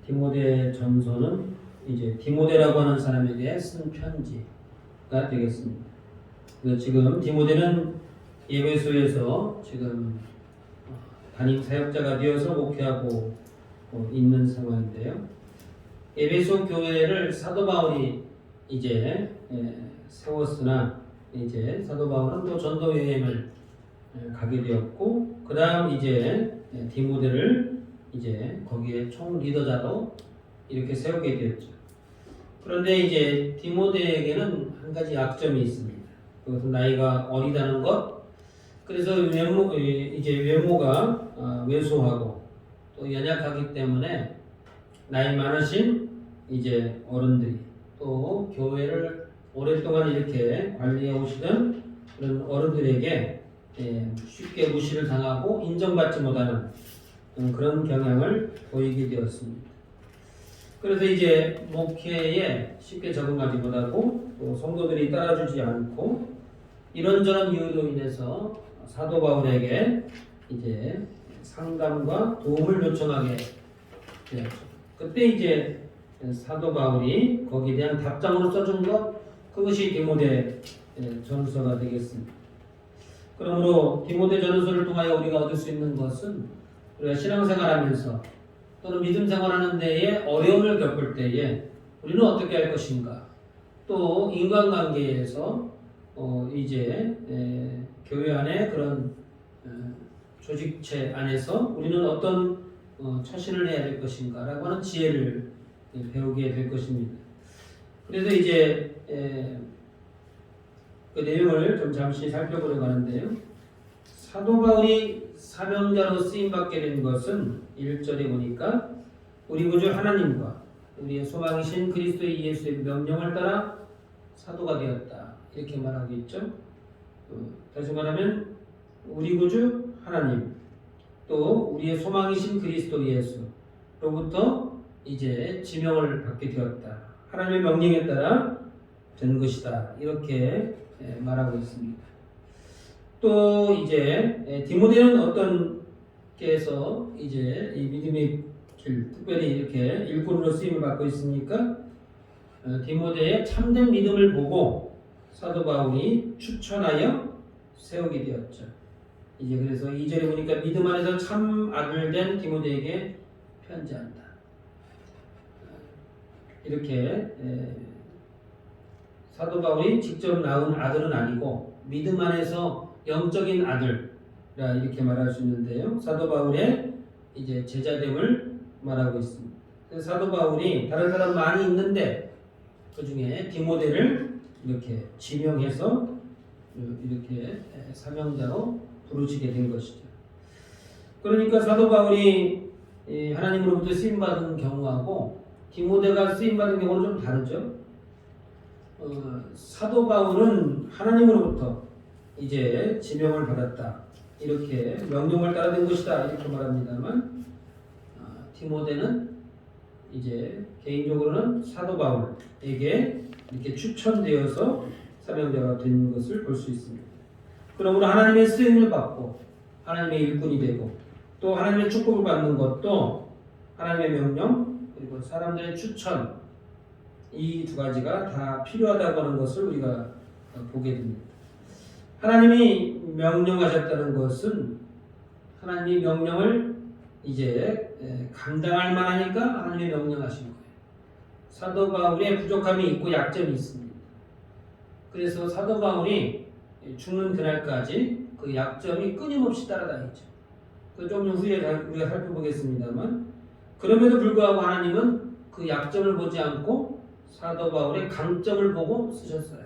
디모데 전서는 이제 디모데라고 하는 사람에게 쓴 편지가 되겠습니다. 그래서 지금 디모데는 에베소에서 지금 담임 사역자가 되어서 목회하고 있는 상황인데요. 에베소 교회를 사도 바울이 이제 세웠으나 이제 사도 바울은 또 전도 여행을 가게 되었고, 그 다음 이제 디모데를 이제 거기에 총 리더자로 이렇게 세우게 되었죠. 그런데 이제 디모데에게는 한 가지 약점이 있습니다. 그것은 나이가 어리다는 것. 그래서 외모가 왜소하고 또 연약하기 때문에 나이 많으신 이제 어른들이 또 교회를 오랫동안 이렇게 관리해 오시던 그런 어른들에게 쉽게 무시를 당하고 인정받지 못하는 그런 경향을 보이게 되었습니다. 그래서 이제 목회에 쉽게 적응하지 못하고 또 성도들이 따라주지 않고 이런저런 이유로 인해서 사도 바울에게 이제 상담과 도움을 요청하게 되었죠. 그때 이제 사도 바울이 거기에 대한 답장으로 써준 것, 그것이 디모데 전서가 되겠습니다. 그러므로 디모데 전서를 통하여 우리가 얻을 수 있는 것은 우리가 신앙생활하면서 또는 믿음 생활하는 데에 어려움을 겪을 때에 우리는 어떻게 할 것인가, 또 인간관계에서 이제 교회 안에 그런 조직체 안에서 우리는 어떤 처신을 해야 될 것인가 라고 하는 지혜를 배우게 될 것입니다. 그래서 이제 그 내용을 좀 잠시 살펴보려고 하는데요. 사도 바울이 사명자로 쓰임받게 된 것은 1절에 보니까 우리 구주 하나님과 우리의 소망이신 그리스도 예수의 명령을 따라 사도가 되었다, 이렇게 말하고 있죠. 다시 말하면 우리 구주 하나님, 또 우리의 소망이신 그리스도 예수로부터 이제 지명을 받게 되었다, 하나님의 명령에 따라 된 것이다, 이렇게 말하고 있습니다. 또 이제 디모데는 어떤 게서 이제 이 믿음의 길, 특별히 이렇게 일꾼으로 쓰임을 받고 있으니까 디모데의 참된 믿음을 보고 사도 바울이 추천하여 세우게 되었죠. 이제 그래서 2절에 보니까 믿음 안에서 참 아들 된 디모데에게 편지한다, 이렇게 사도 바울이 직접 낳은 아들은 아니고 믿음 안에서 영적인 아들이라 이렇게 말할 수 있는데요. 사도 바울의 이제 제자됨을 말하고 있습니다. 그래서 사도 바울이 다른 사람 많이 있는데 그 중에 디모데를 이렇게 지명해서 이렇게 사명자로 부르시게 된 것이죠. 그러니까 사도 바울이 하나님으로부터 쓰임받은 경우하고 디모데가 쓰임받은 경우는 좀 다르죠. 사도 바울은 하나님으로부터 이제 지명을 받았다, 이렇게 명령을 따라 된 것이다, 이렇게 말합니다만 디모데는 이제 개인적으로는 사도 바울에게 이렇게 추천되어서 사명자가 된 것을 볼 수 있습니다. 그러므로 하나님의 쓰임을 받고 하나님의 일꾼이 되고 또 하나님의 축복을 받는 것도 하나님의 명령 그리고 사람들의 추천, 이 두 가지가 다 필요하다고 하는 것을 우리가 보게 됩니다. 하나님이 명령하셨다는 것은 하나님이 명령을 이제 감당할 만하니까 하나님이 명령하신 거예요. 사도 바울의 부족함이 있고 약점이 있습니다. 그래서 사도 바울이 죽는 그날까지 그 약점이 끊임없이 따라다녔죠. 그 좀 후에 우리가 살펴보겠습니다만, 그럼에도 불구하고 하나님은 그 약점을 보지 않고 사도 바울의 강점을 보고 쓰셨어요.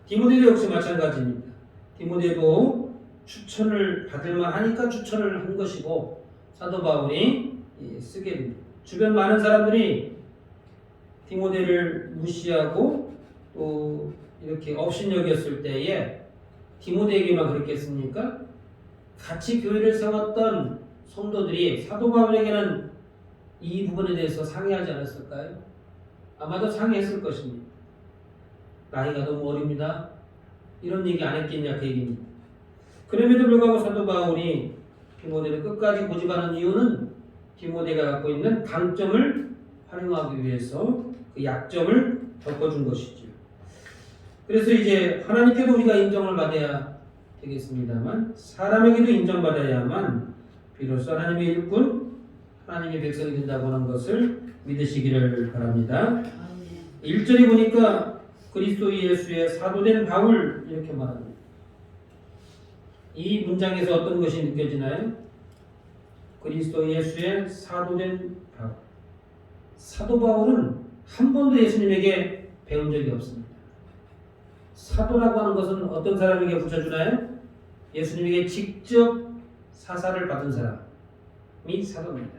디모데도 역시 마찬가지입니다. 디모데도 추천을 받을 만하니까 추천을 한 것이고 사도 바울이 쓰게 됩니다. 주변 많은 사람들이 디모데를 무시하고 또 이렇게 업신여겼을 때에 디모데에게만 그랬겠습니까? 같이 교회를 세웠던 성도들이 사도 바울에게는 이 부분에 대해서 상의하지 않았을까요? 아마도 상의했을 것입니다. 나이가 너무 어립니다, 이런 얘기 안 했겠냐, 그 얘기입니다. 그럼에도 불구하고 사도 바울이 디모데를 끝까지 고집하는 이유는 디모데가 갖고 있는 강점을 활용하기 위해서 그 약점을 덮어준 것이죠. 그래서 이제 하나님께도 우리가 인정을 받아야 되겠습니다만 사람에게도 인정받아야만 비로소 하나님의 일꾼, 하나님의 백성이 된다고 하는 것을 믿으시기를 바랍니다. 1절에 보니까 그리스도 예수의 사도된 바울 이렇게 말합니다. 이 문장에서 어떤 것이 느껴지나요? 그리스도 예수의 사도된 바울. 사도 바울은 한 번도 예수님에게 배운 적이 없습니다. 사도라고 하는 것은 어떤 사람에게 붙여주나요? 예수님에게 직접 사사를 받은 사람이 사도입니다.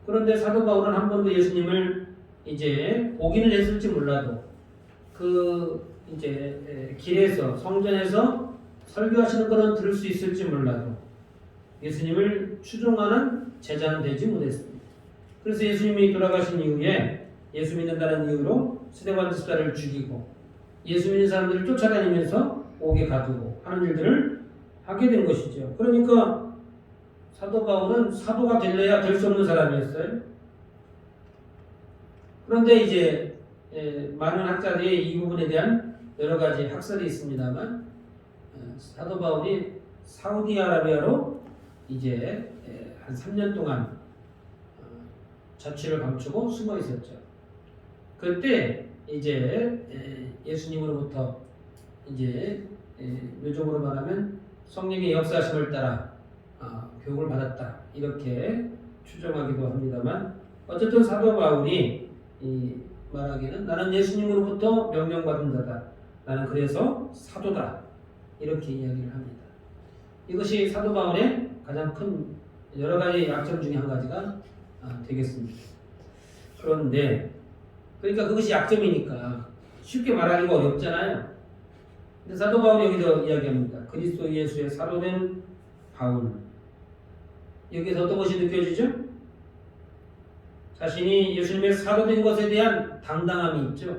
그런데 사도 바울은 한 번도 예수님을 이제 보기는 했을지 몰라도 그 이제 길에서 성전에서 설교하시는 것은 들을 수 있을지 몰라도 예수님을 추종하는 제자는 되지 못했습니다. 그래서 예수님이 돌아가신 이후에 예수 믿는다는 이유로 스데반 집사를 죽이고 예수 믿는 사람들을 쫓아다니면서 옥에 가두고 하는 일들을 하게 된 것이죠. 그러니까 사도 바울은 사도가 될래야 될 수 없는 사람이었어요. 그런데 이제 많은 학자들이 이 부분에 대한 여러 가지 학설이 있습니다만 사도 바울이 사우디아라비아로 이제 한 3년 동안 자취를 감추고 숨어 있었죠. 그때 이제 예수님으로부터 이제 요즘으로 말하면 성령의 역사심을 따라 교육을 받았다 이렇게 추정하기도 합니다만 어쨌든 사도 바울이 말하기는 나는 예수님으로부터 명령받은 자다. 나는 그래서 사도다. 이렇게 이야기를 합니다. 이것이 사도 바울의 가장 큰 여러 가지 약점 중에 한 가지가 되겠습니다. 그런데 그러니까 그것이 약점이니까 쉽게 말하기가 어렵잖아요. 근데 사도 바울이 여기서 이야기합니다. 그리스도 예수의 사도된 바울. 여기서 어떤 것이 느껴지죠? 자신이 예수님의 사도된 것에 대한 당당함이 있죠.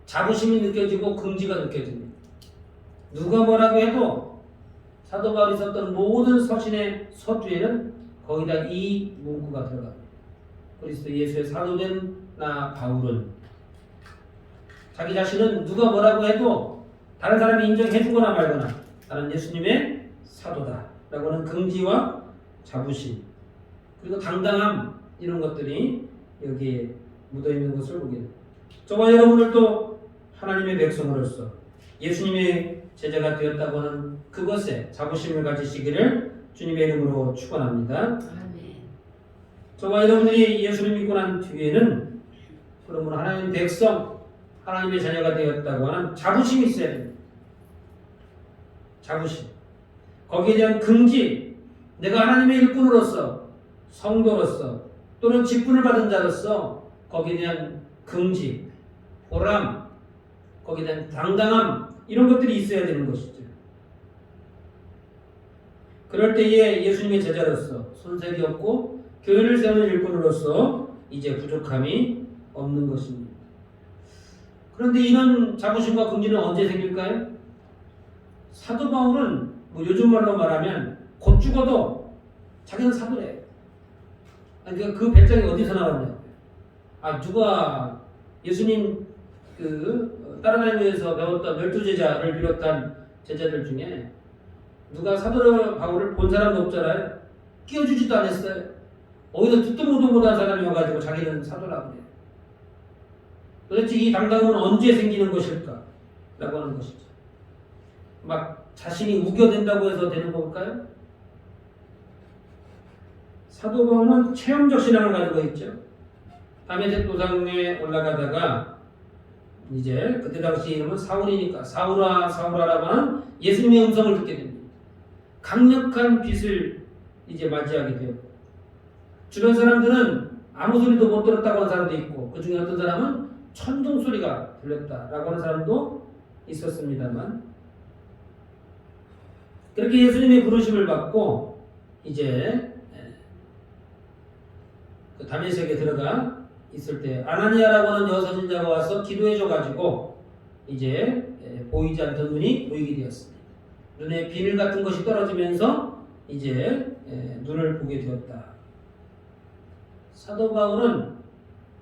자부심이 느껴지고 긍지가 느껴집니다. 누가 뭐라고 해도 사도 바울이 썼던 모든 서신의 서두에는 거기다 이 문구가 들어갑니다. 그리스도 예수의 사도된 나 바울은 자기 자신은 누가 뭐라고 해도 다른 사람이 인정해주거나 말거나 나는 예수님의 사도다 라고 하는 긍지와 자부심 그리고 당당함 이런 것들이 여기에 묻어있는 것을 보게 됩니다. 저와 여러분들도 하나님의 백성으로서 예수님의 제자가 되었다고 하는 그것에 자부심을 가지시기를 주님의 이름으로 축원합니다. 저와 여러분들이 예수를 믿고 난 뒤에는 그러므로 하나님의 백성, 하나님의 자녀가 되었다고 하는 자부심이 있어야 됩니다. 자부심. 거기에 대한 긍지, 내가 하나님의 일꾼으로서, 성도로서, 또는 직분을 받은 자로서 거기에 대한 긍지, 보람, 거기에 대한 당당함 이런 것들이 있어야 되는 것이죠. 그럴 때에 예수님의 제자로서 손색이 없고 교회를 세우는 일꾼으로서 이제 부족함이 없는 것입니다. 그런데 이런 자부심과 긍지는 언제 생길까요? 사도 바울은 뭐 요즘 말로 말하면 곧 죽어도 자기는 사도래. 그러니까 그 배짱이 어디서 나왔냐? 누가 예수님 따라다니면서 배웠던 12제자를 비롯한 제자들 중에 누가 사도 바울을 본 사람도 없잖아요. 끼워주지도 않았어요. 어디서 듣도 보도 못한 사람이 와가지고 자기는 사도라고 그래요. 도대체 이 당당함은 언제 생기는 것일까? 라고 하는 것이죠. 막 자신이 우겨댄다고 해서 되는 걸까요? 사도 바울은 체험적 신앙을 가지고 있죠. 다메섹 도상에 올라가다가 이제 그때 당시 이름은 사울이니까 사울아 사울아라고 하는 예수님의 음성을 듣게 됩니다. 강력한 빛을 이제 맞이하게 돼요. 주변 사람들은 아무 소리도 못 들었다고 하는 사람도 있고 그 중에 어떤 사람은 천둥 소리가 들렸다라고 하는 사람도 있었습니다만 그렇게 예수님의 부르심을 받고 이제 그 다메섹에 들어가 있을 때 아나니아라고 하는 여선지자가 와서 기도해줘가지고 이제 보이지 않던 눈이 보이게 되었습니다. 눈에 비늘 같은 것이 떨어지면서 이제 눈을 보게 되었다. 사도 바울은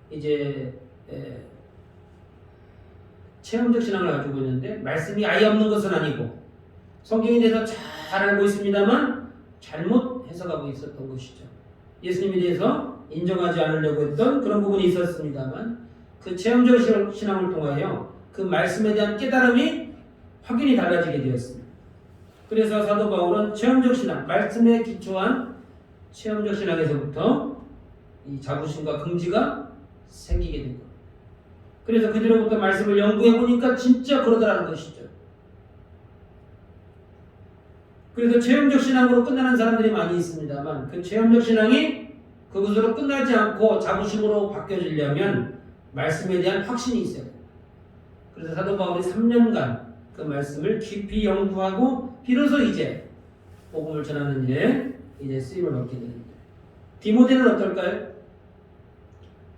이제 체험적 신앙을 가지고 있는데 말씀이 아예 없는 것은 아니고 성경에 대해서 잘 알고 있습니다만 잘못 해석하고 있었던 것이죠. 예수님에 대해서 인정하지 않으려고 했던 그런 부분이 있었습니다만 그 체험적 신앙을 통하여 그 말씀에 대한 깨달음이 확연히 달라지게 되었습니다. 그래서 사도 바울은 체험적 신앙, 말씀에 기초한 체험적 신앙에서부터 이 자부심과 긍지가 생기게 된 겁니다. 그래서 그 뒤로부터 말씀을 연구해 보니까 진짜 그러더라는 것이죠. 그래서 체험적 신앙으로 끝나는 사람들이 많이 있습니다만 그 체험적 신앙이 그것으로 끝나지 않고 자부심으로 바뀌어지려면 말씀에 대한 확신이 있어야 됩니다. 그래서 사도 바울이 3년간 그 말씀을 깊이 연구하고 비로소 이제 복음을 전하는 일에 이제 쓰임을 받게 됩니다. 디모데는 어떨까요?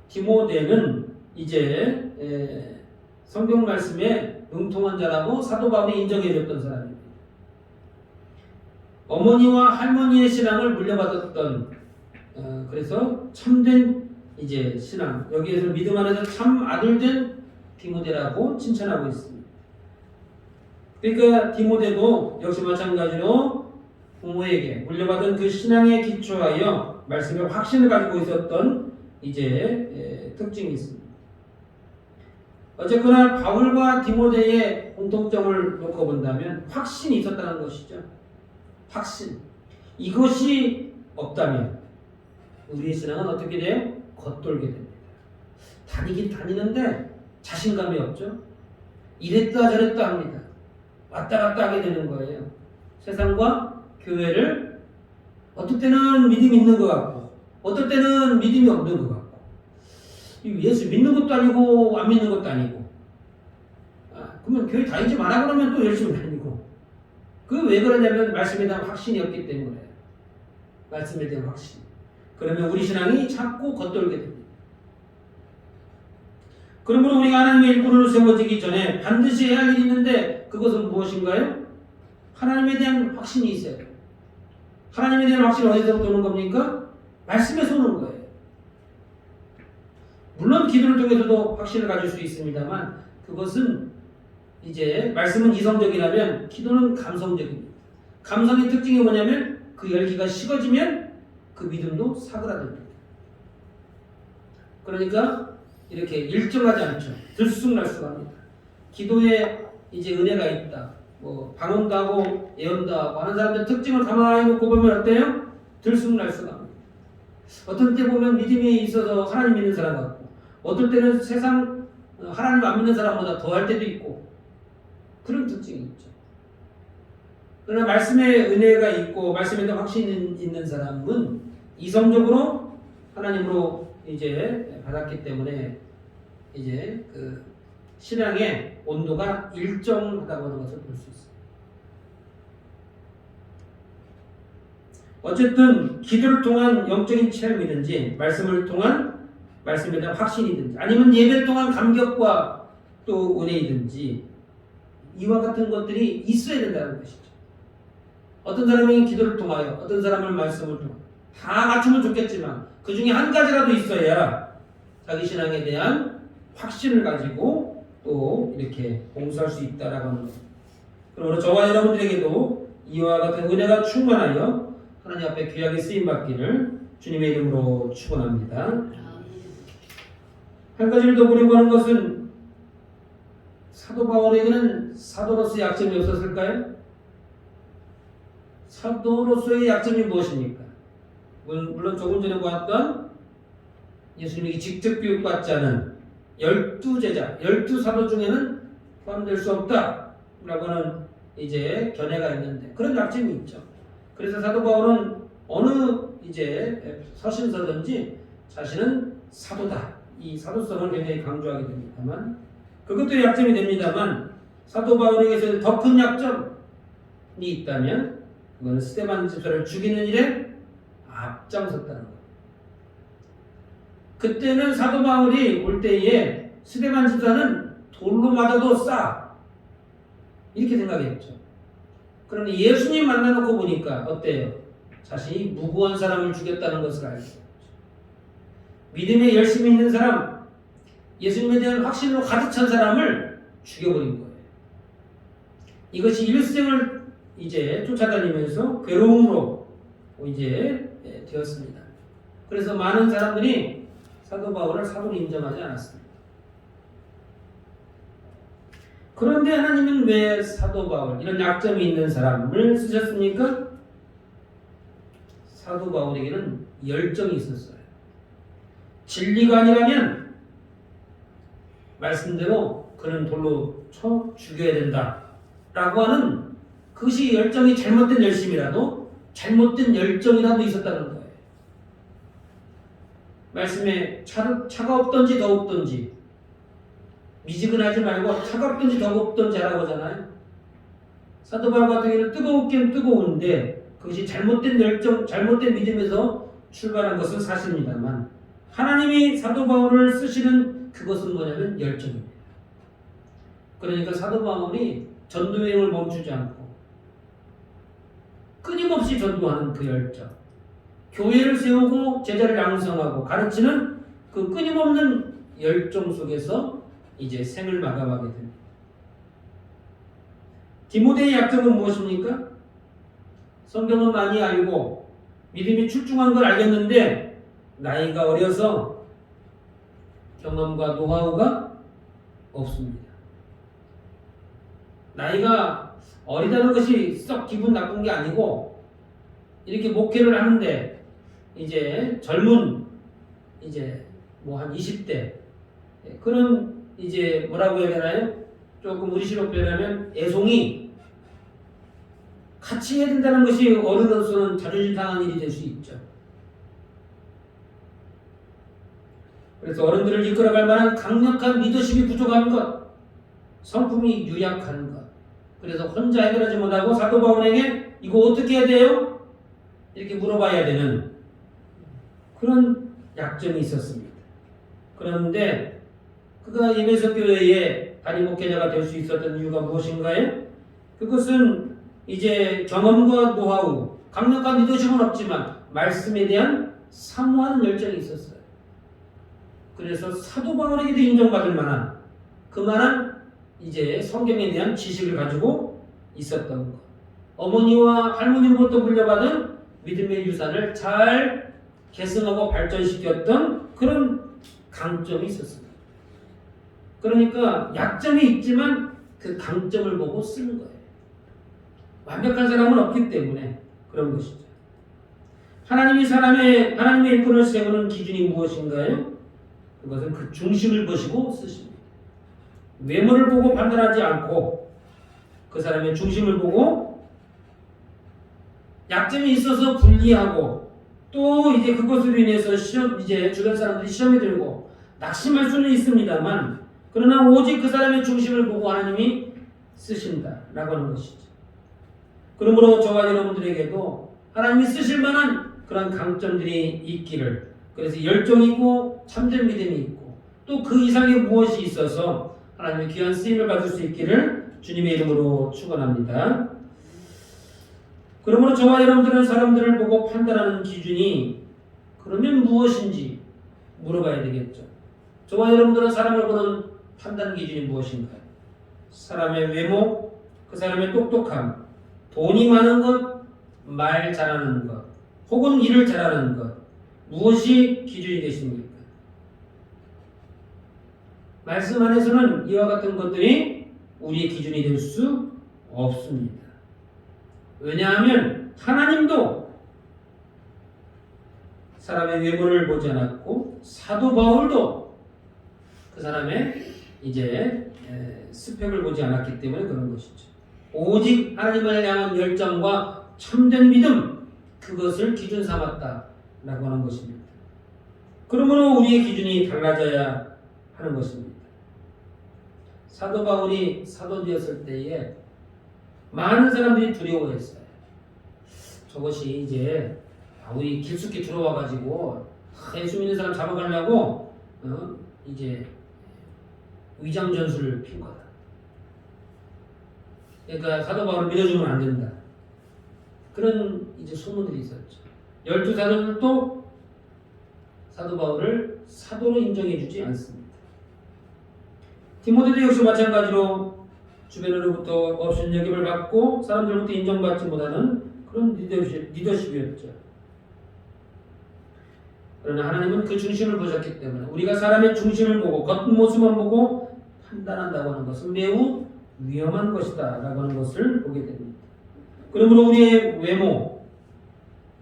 디모데는 이제 성경 말씀에 응통한 자라고 사도 바울이 인정해줬던 사람입니다. 어머니와 할머니의 신앙을 물려받았던 그래서 참된 이제 신앙, 여기에서 믿음 안에서 참 아들된 디모데라고 칭찬하고 있습니다. 그러니까 디모데도 역시 마찬가지로 부모에게 물려받은 그 신앙에 기초하여 말씀의 확신을 가지고 있었던 이제 특징이 있습니다. 어쨌거나 바울과 디모데의 공통점을 놓고 본다면 확신이 있었다는 것이죠. 확신. 이것이 없다면 우리의 신앙은 어떻게 돼요? 겉돌게 됩니다. 다니긴 다니는데 자신감이 없죠. 이랬다 저랬다 합니다. 왔다 갔다 하게 되는 거예요. 세상과 교회를 어떨 때는 믿음이 있는 것 같고 어떨 때는 믿음이 없는 것 같고 예수 믿는 것도 아니고 안 믿는 것도 아니고 그러면 교회 다니지 마라 그러면 또 열심히 다니고 그 왜 그러냐면 말씀에 대한 확신이 없기 때문에 말씀에 대한 확신. 그러면 우리 신앙이 자꾸 겉돌게 됩니다. 그러므로 우리가 하나님의 일꾼으로 세워지기 전에 반드시 해야 할 일이 있는데 그것은 무엇인가요? 하나님에 대한 확신이 있어야 돼요. 하나님에 대한 확신이 어디서부터 오는 겁니까? 말씀에서 오는 거예요. 물론 기도를 통해서도 확신을 가질 수 있습니다만 그것은 이제 말씀은 이성적이라면 기도는 감성적입니다. 감성의 특징이 뭐냐면 그 열기가 식어지면 그 믿음도 사그라듭니다. 그러니까 이렇게 일정하지 않죠. 들쑥날쑥합니다. 기도에 이제 은혜가 있다. 뭐 방언도 하고 예언도 하고 하는 사람들 특징을 가만히 놓고 보면 어때요? 들쑥날쑥합니다. 어떤 때 보면 믿음이 있어서 하나님 믿는 사람 같고 어떨 때는 세상 하나님 안 믿는 사람보다 더 할 때도 있고 그런 특징이 있죠. 그러나 말씀에 은혜가 있고 말씀에 대한 확신이 있는 사람은 이성적으로 하나님으로 이제 받았기 때문에 이제 그 신앙의 온도가 일정하다고 하는 것을 볼 수 있습니다. 어쨌든 기도를 통한 영적인 체험이든지 말씀을 통한 말씀에 대한 확신이든지 아니면 예배를 통한 감격과 또 은혜이든지 이와 같은 것들이 있어야 된다는 것이죠. 어떤 사람이 기도를 통하여 어떤 사람은 말씀을 통하여 다 갖추면 좋겠지만 그 중에 한 가지라도 있어야 자기 신앙에 대한 확신을 가지고 또 이렇게 봉사할 수 있다라고 하는 것. 그러므로 저와 여러분들에게도 이와 같은 은혜가 충만하여 하나님 앞에 귀하게 쓰임받기를 주님의 이름으로 축원합니다. 한 가지를 더 보려고 하는 것은 사도 바울에게는 사도로서의 약점이 없었을까요? 사도로서의 약점이 무엇입니까? 물론 조금 전에 보았던 예수님에게 직접 교육받지 않은 12제자, 12사도 중에는 포함될 수 없다 라고 하는 이제 견해가 있는데 그런 약점이 있죠. 그래서 사도 바울은 어느 이제 서신서든지 자신은 사도다. 이 사도성을 굉장히 강조하게 됩니다만 그것도 약점이 됩니다만 사도 바울에게서 더 큰 약점이 있다면 그건 스데반 집사를 죽이는 일에 앞장섰다는 것. 그때는 사도 바울이 올 때에 스데반 집사는 돌로 맞아도 싸 이렇게 생각했죠. 그런데 예수님 만나놓고 보니까 어때요? 자신이 무고한 사람을 죽였다는 것을 알죠. 믿음에 열심히 있는 사람, 예수님에 대한 확신으로 가득 찬 사람을 죽여버린 거예요. 이것이 일생을 이제 쫓아다니면서 괴로움으로 이제 되었습니다. 그래서 많은 사람들이 사도 바울을 사도로 인정하지 않았습니다. 그런데 하나님은 왜 사도 바울, 이런 약점이 있는 사람을 쓰셨습니까? 사도 바울에게는 열정이 있었어요. 진리가 아니라면 말씀대로 그는 돌로 쳐 죽여야 된다 라고 하는, 그것이 열정이 잘못된 열심이라도 잘못된 열정이라도 있었다는 거예요. 말씀에 차가 없던지 더웁던지, 미지근하지 말고 차갑던지 더웁던지 하라고 하잖아요. 사도 바울 같은 경우는 뜨거웠긴 뜨거운데 그것이 잘못된 열정, 잘못된 믿음에서 출발한 것은 사실입니다만, 하나님이 사도 바울을 쓰시는 그것은 뭐냐면 열정입니다. 그러니까 사도 바울이 전도여행을 멈추지 않고 끊임없이 전도하는 그 열정, 교회를 세우고 제자를 양성하고 가르치는 그 끊임없는 열정 속에서 이제 생을 마감하게 됩니다. 디모데의 약점은 무엇입니까? 성경은 많이 알고 믿음이 출중한 걸 알겠는데 나이가 어려서 경험과 노하우가 없습니다. 나이가 어리다는 것이 썩 기분 나쁜 게 아니고, 이렇게 목회를 하는데 이제 젊은 이제 뭐 한 20대 그런 이제 뭐라고 해야 되나요? 조금 우리식으로 표현하면 애송이 같이 해야 된다는 것이 어른으로서는 자존심 상한 일이 될 수 있죠. 그래서 어른들을 이끌어갈 만한 강력한 리더십이 부족한 것, 성품이 유약한 것, 그래서 혼자 해결하지 못하고 사도 바울에게 이거 어떻게 해야 돼요? 이렇게 물어봐야 되는 그런 약점이 있었습니다. 그런데 그가 에베소 교회의 단임 목회자가 될 수 있었던 이유가 무엇인가요? 그것은 이제 경험과 노하우, 강력한 리더십은 없지만 말씀에 대한 사모하는 열정이 있었어요. 그래서 사도 바울에게도 인정받을 만한 그만한 이제 성경에 대한 지식을 가지고 있었던 것. 어머니와 할머니로부터 물려받은 믿음의 유산을 잘 계승하고 발전시켰던 그런 강점이 있었습니다. 그러니까 약점이 있지만 그 강점을 보고 쓰는 거예요. 완벽한 사람은 없기 때문에 그런 것이죠. 하나님의 일꾼을 세우는 기준이 무엇인가요? 그것은 그 중심을 보시고 쓰십니다. 외모를 보고 판단하지 않고 그 사람의 중심을 보고 약점이 있어서 분리하고 또 이제 그것으로 인해서 이제 주변 사람들이 시험에 들고 낙심할 수는 있습니다만, 그러나 오직 그 사람의 중심을 보고 하나님이 쓰신다라고 하는 것이죠. 그러므로 저와 여러분들에게도 하나님이 쓰실 만한 그런 강점들이 있기를, 그래서 열정이 있고 참된 믿음이 있고 또 그 이상의 무엇이 있어서 하나님의 귀한 쓰임을 받을 수 있기를 주님의 이름으로 축원합니다. 그러므로 저와 여러분들은 사람들을 보고 판단하는 기준이 그러면 무엇인지 물어봐야 되겠죠. 저와 여러분들은 사람을 보는 판단 기준이 무엇인가요? 사람의 외모, 그 사람의 똑똑함, 돈이 많은 것, 말 잘하는 것, 혹은 일을 잘하는 것, 무엇이 기준이 되십니까? 말씀 안에서는 이와 같은 것들이 우리의 기준이 될 수 없습니다. 왜냐하면 하나님도 사람의 외모를 보지 않았고 사도 바울도 그 사람의 이제 스펙을 보지 않았기 때문에 그런 것이죠. 오직 하나님을 향한 열정과 참된 믿음, 그것을 기준 삼았다라고 하는 것입니다. 그러므로 우리의 기준이 달라져야 하는 것입니다. 사도 바울이 사도 되었을 때에 많은 사람들이 두려워했어요. 저것이 이제 바울이 깊숙이 들어와가지고 예수 믿는 사람 잡아가려고 이제 위장 전술을 핀 거다. 그러니까 사도 바울을 믿어주면 안 된다. 그런 이제 소문들이 있었죠. 12사도들도 사도 바울을 사도로 인정해주지 않습니다. 디모데도 역시 마찬가지로 주변으로부터 없인 여김을 받고 사람들로부터 인정받지 못하는 그런 리더십이었죠. 그러나 하나님은 그 중심을 보셨기 때문에 우리가 사람의 중심을 보고 겉모습만 보고 판단한다고 하는 것은 매우 위험한 것이다 라고 하는 것을 보게 됩니다. 그러므로 우리의 외모,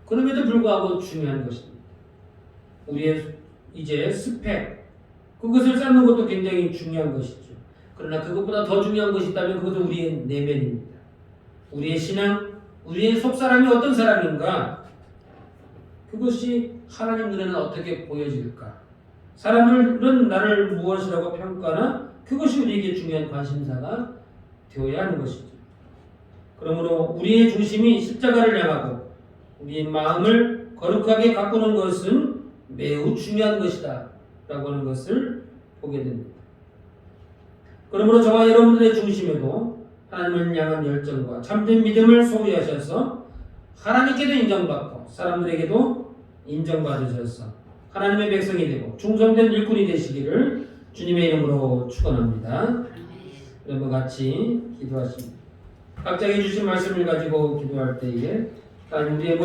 그럼에도 불구하고 중요한 것입니다. 우리의 이제 스펙, 그것을 쌓는 것도 굉장히 중요한 것이죠. 그러나 그것보다 더 중요한 것이 있다면 그것은 우리의 내면입니다. 우리의 신앙, 우리의 속사람이 어떤 사람인가, 그것이 하나님 눈에는 어떻게 보여질까? 사람들은 나를 무엇이라고 평가하나 그것이 우리에게 중요한 관심사가 되어야 하는 것이죠. 그러므로 우리의 중심이 십자가를 향하고 우리의 마음을 거룩하게 가꾸는 것은 매우 중요한 것이다 라고 하는 것을 보게 됩니다. 그러므로 저와 여러분들의 중심에도 하나님을 향한 열정과 참된 믿음을 소유하셔서 하나님께도 인정받고 사람들에게도 인정받으셔서 하나님의 백성이 되고 충성된 일꾼이 되시기를 주님의 이름으로 축원합니다. 여러분 같이 기도하십니다. 각자 해주신 말씀을 가지고 기도할 때에 우리의